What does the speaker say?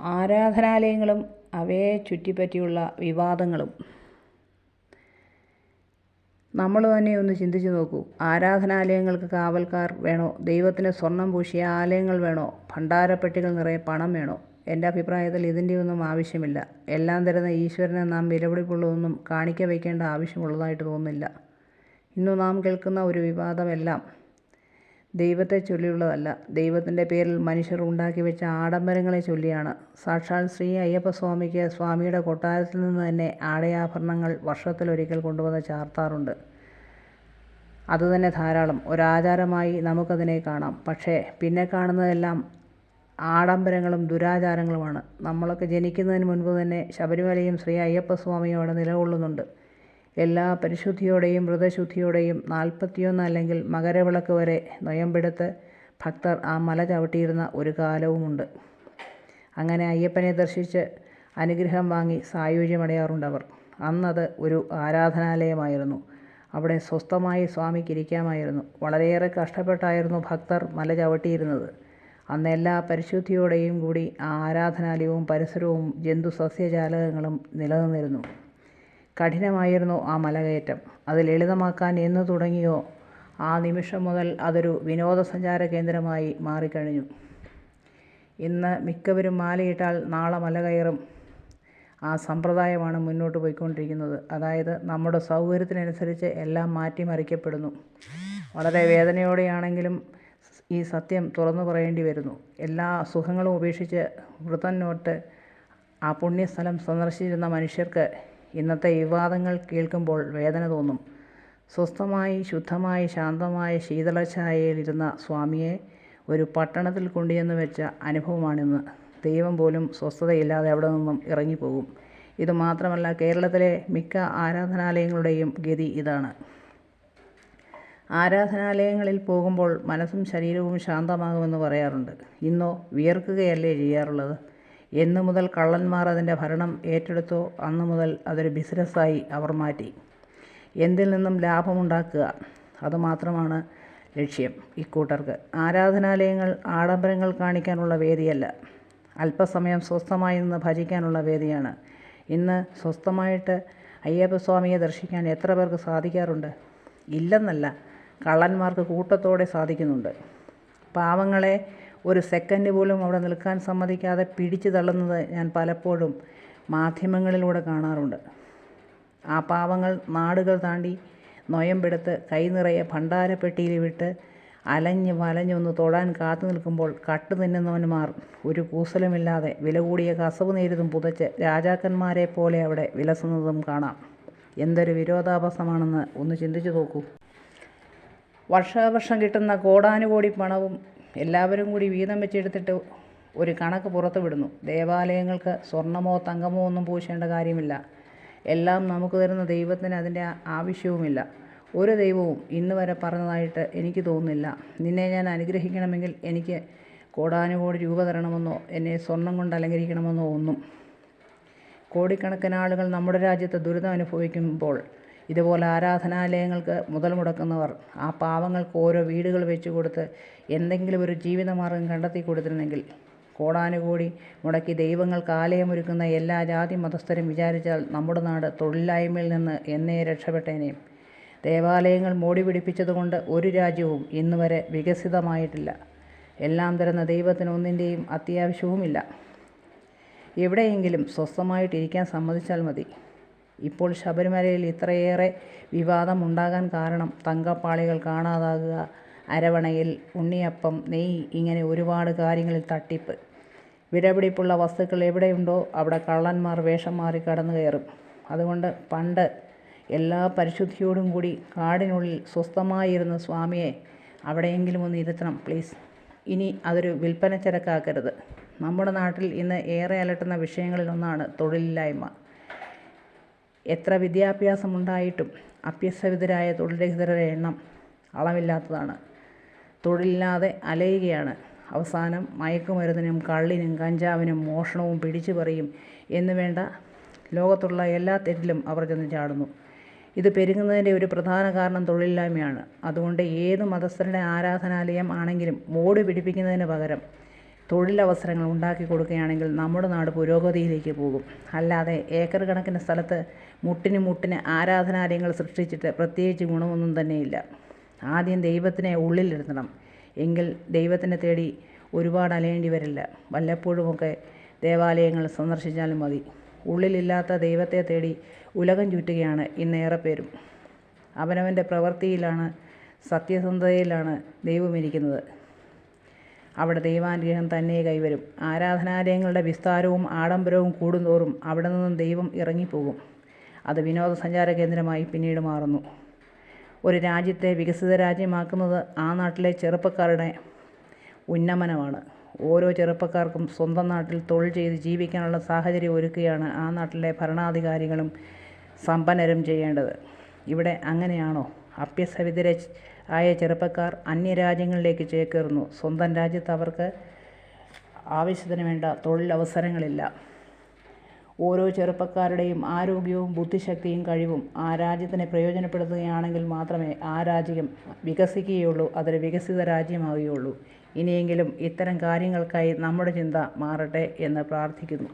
ആരാധനാലയങ്ങളും അവയെ ചുറ്റിപ്പറ്റിയുള്ള വിവാദങ്ങളും. നമ്മൾ തന്നെ ഒന്ന് ചിന്തിച്ചു നോക്കൂ. ആരാധനാലയങ്ങൾക്ക് കാവൽക്കാർ വേണോ? ദൈവത്തിന് സ്വർണം പൂശിയ ആലയങ്ങൾ വേണോ? ഭണ്ഡാരപ്പെട്ടികൾ നിറയെ പണം വേണോ? എൻ്റെ അഭിപ്രായത്തിൽ ഇതിൻ്റെയൊന്നും ആവശ്യമില്ല. എല്ലാം തരുന്ന ഈശ്വരനെ നാം വിലപിടിപ്പുള്ളതൊന്നും കാണിക്ക വയ്ക്കേണ്ട ആവശ്യമുള്ളതായിട്ട് തോന്നുന്നില്ല. ഇന്നു നാം കേൾക്കുന്ന ഒരു വിവാദമെല്ലാം ദൈവത്തെ ചൊല്ലിയുള്ളതല്ല, ദൈവത്തിൻ്റെ പേരിൽ മനുഷ്യർ ഉണ്ടാക്കി വെച്ച ആഡംബരങ്ങളെ ചൊല്ലിയാണ്. സാക്ഷാൽ ശ്രീ അയ്യപ്പസ്വാമിക്ക് സ്വാമിയുടെ കൊട്ടാരത്തിൽ നിന്ന് തന്നെ ആടയാഭരണങ്ങൾ വർഷത്തിലൊരിക്കൽ കൊണ്ടുവന്ന് ചാർത്താറുണ്ട്. അതുതന്നെ ധാരാളം. ഒരാചാരമായി നമുക്കതിനെ കാണാം. പക്ഷേ പിന്നെ കാണുന്നതെല്ലാം ആഡംബരങ്ങളും ദുരാചാരങ്ങളുമാണ്. നമ്മളൊക്കെ ജനിക്കുന്നതിന് മുൻപ് തന്നെ ശബരിമലയും ശ്രീ അയ്യപ്പസ്വാമിയും അവിടെ നിലകൊള്ളുന്നുണ്ട്. എല്ലാ പരിശുദ്ധിയോടെയും വ്രതശുദ്ധിയോടെയും 41 അല്ലെങ്കിൽ മകരവിളക്ക് വരെ നൊയമ്പെടുത്ത് ഭക്തർ ആ മല ചവിട്ടിയിരുന്ന ഒരു കാലവുമുണ്ട്. അങ്ങനെ അയ്യപ്പനെ ദർശിച്ച് അനുഗ്രഹം വാങ്ങി സായുജ്യമടയാറുണ്ടവർ. അന്നത് ഒരു ആരാധനാലയമായിരുന്നു. അവിടെ സ്വസ്ഥമായി സ്വാമിക്ക് ഇരിക്കാമായിരുന്നു. വളരെയേറെ കഷ്ടപ്പെട്ടായിരുന്നു ഭക്തർ മല ചവിട്ടിയിരുന്നത്. അന്ന് എല്ലാ പരിശുദ്ധിയോടെയും കൂടി ആ ആരാധനാലയവും പരിസരവും ജന്തുസസ്യജാലകങ്ങളും നിലനിന്നിരുന്നു. കഠിനമായിരുന്നു ആ മലകയറ്റം. അത് ലളിതമാക്കാൻ എന്ന് തുടങ്ങിയോ ആ നിമിഷം മുതൽ അതൊരു വിനോദസഞ്ചാര കേന്ദ്രമായി മാറിക്കഴിഞ്ഞു. ഇന്ന് മിക്കവരും മാലയിട്ടാൽ നാളെ മല കയറും. ആ സമ്പ്രദായമാണ് മുന്നോട്ട് പോയിക്കൊണ്ടിരിക്കുന്നത്. അതായത് നമ്മുടെ സൗകര്യത്തിനനുസരിച്ച് എല്ലാം മാറ്റിമറിക്കപ്പെടുന്നു. വളരെ വേദനയോടെയാണെങ്കിലും ഈ സത്യം തുറന്നു പറയേണ്ടി വരുന്നു. എല്ലാ സുഖങ്ങളും ഉപേക്ഷിച്ച് വ്രതം നോറ്റ് ആ പുണ്യസ്ഥലം സന്ദർശിച്ചിരുന്ന മനുഷ്യർക്ക് ഇന്നത്തെ വിവാദങ്ങൾ കേൾക്കുമ്പോൾ വേദന തോന്നും. സ്വസ്ഥമായി ശുദ്ധമായി ശാന്തമായ ശീതളഛായയിലിരുന്ന സ്വാമിയെ ഒരു പട്ടണത്തിൽ കൊണ്ടുചെന്ന് വെച്ച അനുഭവമാണിന്ന്. ദൈവം പോലും സ്വസ്ഥതയില്ലാതെ അവിടെ നിന്നും ഇറങ്ങിപ്പോകും. ഇതുമാത്രമല്ല, കേരളത്തിലെ മിക്ക ആരാധനാലയങ്ങളുടെയും ഗതി ഇതാണ്. ആരാധനാലയങ്ങളിൽ പോകുമ്പോൾ മനസ്സും ശരീരവും ശാന്തമാകുമെന്ന് പറയാറുണ്ട്. ഇന്നോ വിയർക്കുകയല്ലേ ചെയ്യാറുള്ളത്? എന്നു മുതൽ കള്ളന്മാർ അതിൻ്റെ ഭരണം ഏറ്റെടുത്തോ അന്നു മുതൽ അതൊരു ബിസിനസ്സായി അവർ മാറ്റി. എന്തിൽ നിന്നും ലാഭമുണ്ടാക്കുക, അതുമാത്രമാണ് ലക്ഷ്യം ഇക്കൂട്ടർക്ക്. ആരാധനാലയങ്ങൾ ആഡംബരങ്ങൾ കാണിക്കാനുള്ള വേദിയല്ല, അല്പസമയം സ്വസ്ഥമായി നിന്ന് ഭജിക്കാനുള്ള വേദിയാണ്. ഇന്ന് സ്വസ്ഥമായിട്ട് അയ്യപ്പസ്വാമിയെ ദർശിക്കാൻ എത്ര പേർക്ക് സാധിക്കാറുണ്ട്? ഇല്ലെന്നല്ല, കള്ളന്മാർക്ക് കൂട്ടത്തോടെ സാധിക്കുന്നുണ്ട്. പാവങ്ങളെ ഒരു സെക്കൻഡ് പോലും അവിടെ നിൽക്കാൻ സമ്മതിക്കാതെ പിടിച്ചു തള്ളുന്നത് ഞാൻ പലപ്പോഴും മാധ്യമങ്ങളിലൂടെ കാണാറുണ്ട്. ആ പാവങ്ങൾ നാടുകൾ താണ്ടി നൊയമ്പെടുത്ത് കൈ നിറയെ ഭണ്ഡാരപ്പെട്ടിയിൽ വിട്ട് അലഞ്ഞ് വലഞ്ഞൊന്ന് തൊടാൻ കാത്തു നിൽക്കുമ്പോൾ കട്ട് തിന്നുന്നവന്മാർ ഒരു കൂസലുമില്ലാതെ വില കൂടിയ കസവ് നേരിതും പുതച്ച് രാജാക്കന്മാരെ പോലെ അവിടെ വിലസുന്നതും കാണാം. എന്തൊരു വിരോധാഭാസമാണെന്ന് ഒന്ന് ചിന്തിച്ചു നോക്കൂ. വർഷാവർഷം കിട്ടുന്ന കോടാനുകോടി പണവും എല്ലാവരും കൂടി വീതം വെച്ചെടുത്തിട്ട് ഒരു കണക്ക് പുറത്തു വിടുന്നു. ദേവാലയങ്ങൾക്ക് സ്വർണമോ തങ്കമോ ഒന്നും പൂശേണ്ട കാര്യമില്ല. എല്ലാം നമുക്ക് തരുന്ന ദൈവത്തിന് അതിൻ്റെ ആവശ്യവുമില്ല. ഒരു ദൈവവും ഇന്ന് വരെ പറഞ്ഞതായിട്ട് എനിക്ക് തോന്നുന്നില്ല, നിന്നെ ഞാൻ അനുഗ്രഹിക്കണമെങ്കിൽ എനിക്ക് കോടാനുകോടി രൂപ തരണമെന്നോ എന്നെ സ്വർണം കൊണ്ട് അലങ്കരിക്കണമെന്നോ ഒന്നും. കോടിക്കണക്കിന് ആളുകൾ നമ്മുടെ രാജ്യത്ത് ദുരിതം അനുഭവിക്കുമ്പോൾ ഇതുപോലെ ആരാധനാലയങ്ങൾക്ക് മുതൽ മുടക്കുന്നവർ ആ പാവങ്ങൾക്ക് ഓരോ വീടുകൾ വെച്ച് കൊടുത്ത് എന്തെങ്കിലും ഒരു ജീവിതമാർഗം കണ്ടെത്തി കൊടുത്തിരുന്നെങ്കിൽ, കോടാനുകോടി മുടക്കി ദൈവങ്ങൾക്ക് ആലയമൊരുക്കുന്ന എല്ലാ ജാതി മതസ്ഥരും വിചാരിച്ചാൽ നമ്മുടെ നാട് തൊഴിലില്ലായ്മയിൽ നിന്ന് എന്നേ രക്ഷപ്പെട്ടേനെ. ദേവാലയങ്ങൾ മോടി പിടിപ്പിച്ചതുകൊണ്ട് ഒരു രാജ്യവും ഇന്ന് വരെ വികസിതമായിട്ടില്ല. എല്ലാം തരുന്ന ദൈവത്തിന് ഒന്നിൻ്റെയും അത്യാവശ്യവുമില്ല. എവിടെയെങ്കിലും സ്വസ്ഥമായിട്ടിരിക്കാൻ സമ്മതിച്ചാൽ മതി. ഇപ്പോൾ ശബരിമലയിൽ ഇത്രയേറെ വിവാദമുണ്ടാകാൻ കാരണം തങ്കപ്പാളികൾ കാണാതാകുക, അരവണയിൽ ഉണ്ണിയപ്പം, നെയ്യ്, ഇങ്ങനെ ഒരുപാട് കാര്യങ്ങളിൽ തട്ടിപ്പ്. വിലപിടിപ്പുള്ള വസ്തുക്കൾ എവിടെയുണ്ടോ അവിടെ കള്ളന്മാർ വേഷം മാറി കടന്നു കയറും. അതുകൊണ്ട് പണ്ട് എല്ലാ പരിശുദ്ധിയോടും കൂടി കാടിനുള്ളിൽ സ്വസ്ഥമായിരുന്ന സ്വാമിയെ അവിടെയെങ്കിലും ഒന്ന് ഇരുത്തണം പ്ലീസ്. ഇനി അതൊരു വിൽപ്പന ചരക്കാക്കരുത്. നമ്മുടെ നാട്ടിൽ ഇന്ന് ഏറെ അലട്ടുന്ന വിഷയങ്ങളിലൊന്നാണ് തൊഴിലില്ലായ്മ. എത്ര വിദ്യാഭ്യാസമുണ്ടായിട്ടും അഭ്യസ്തവിദ്യരായ തൊഴിൽരഹിതരുടെ എണ്ണം അളവില്ലാത്തതാണ്. തൊഴിലില്ലാതെ അലയുകയാണ്. അവസാനം മയക്കുമരുന്നിനും കള്ളിനും കഞ്ചാവിനും മോഷണവും പിടിച്ചുപറിയും എന്നു വേണ്ട ലോകത്തുള്ള എല്ലാ തെറ്റിലും അവർ ചെന്ന് ചാടുന്നു. ഇത് പെരുകുന്നതിൻ്റെ ഒരു പ്രധാന കാരണം തൊഴിലില്ലായ്മയാണ്. അതുകൊണ്ട് ഏത് മതസ്ഥരുടെ ആരാധനാലയം ആണെങ്കിലും മോടി പിടിപ്പിക്കുന്നതിന് പകരം തൊഴിലവസരങ്ങൾ ഉണ്ടാക്കി കൊടുക്കുകയാണെങ്കിൽ നമ്മുടെ നാട് പുരോഗതിയിലേക്ക് പോകും. അല്ലാതെ ഏക്കർ കണക്കിന് സ്ഥലത്ത് മുട്ടിന് ആരാധനാലയങ്ങൾ സൃഷ്ടിച്ചിട്ട് പ്രത്യേകിച്ച് ഗുണമൊന്നും തന്നെയില്ല. ആദ്യം ദൈവത്തിനെ ഉള്ളിലിരുത്തണം. എങ്കിൽ ദൈവത്തിനെ തേടി ഒരുപാട് അലയേണ്ടി വരില്ല. വല്ലപ്പോഴുമൊക്കെ ദേവാലയങ്ങൾ സന്ദർശിച്ചാലും മതി. ഉള്ളിലില്ലാത്ത ദൈവത്തെ തേടി ഉലകം ചുറ്റുകയാണ് ഇന്നേറെ പേരും. അവനവൻ്റെ പ്രവൃത്തിയിലാണ്, സത്യസന്ധതയിലാണ് ദൈവമിരിക്കുന്നത്. അവിടെ ദൈവാനുഗ്രഹം തന്നെ കൈവരും. ആരാധനാലയങ്ങളുടെ വിസ്താരവും ആഡംബരവും കൂടുന്തോറും അവിടെ നിന്നും ദൈവം ഇറങ്ങിപ്പോകും. അത് വിനോദസഞ്ചാര കേന്ദ്രമായി പിന്നീട് മാറുന്നു. ഒരു രാജ്യത്തെ വികസിത രാജ്യമാക്കുന്നത് ആ നാട്ടിലെ ചെറുപ്പക്കാരുടെ ഉന്നമനമാണ്. ഓരോ ചെറുപ്പക്കാർക്കും സ്വന്തം നാട്ടിൽ തൊഴിൽ ചെയ്ത് ജീവിക്കാനുള്ള സാഹചര്യം ഒരുക്കുകയാണ് ആ നാട്ടിലെ ഭരണാധികാരികളും സമ്പന്നരും ചെയ്യേണ്ടത്. ഇവിടെ അങ്ങനെയാണോ? അഭ്യസ്തവിദ്യരെ ആയ ചെറുപ്പക്കാർ അന്യരാജ്യങ്ങളിലേക്ക് ചേക്കേറുന്നു. സ്വന്തം രാജ്യത്ത് അവർക്ക് ആവശ്യത്തിന് വേണ്ട തൊഴിലവസരങ്ങളില്ല. ഓരോ ചെറുപ്പക്കാരുടെയും ആരോഗ്യവും ബുദ്ധിശക്തിയും കഴിവും ആ രാജ്യത്തിനെ പ്രയോജനപ്പെടുത്തുകയാണെങ്കിൽ മാത്രമേ ആ രാജ്യം വികസിക്കുകയുള്ളൂ, അതൊരു വികസിത രാജ്യമാവുകയുള്ളൂ. ഇനിയെങ്കിലും ഇത്തരം കാര്യങ്ങൾക്കായി നമ്മുടെ ചിന്ത മാറട്ടെ എന്ന് പ്രാർത്ഥിക്കുന്നു.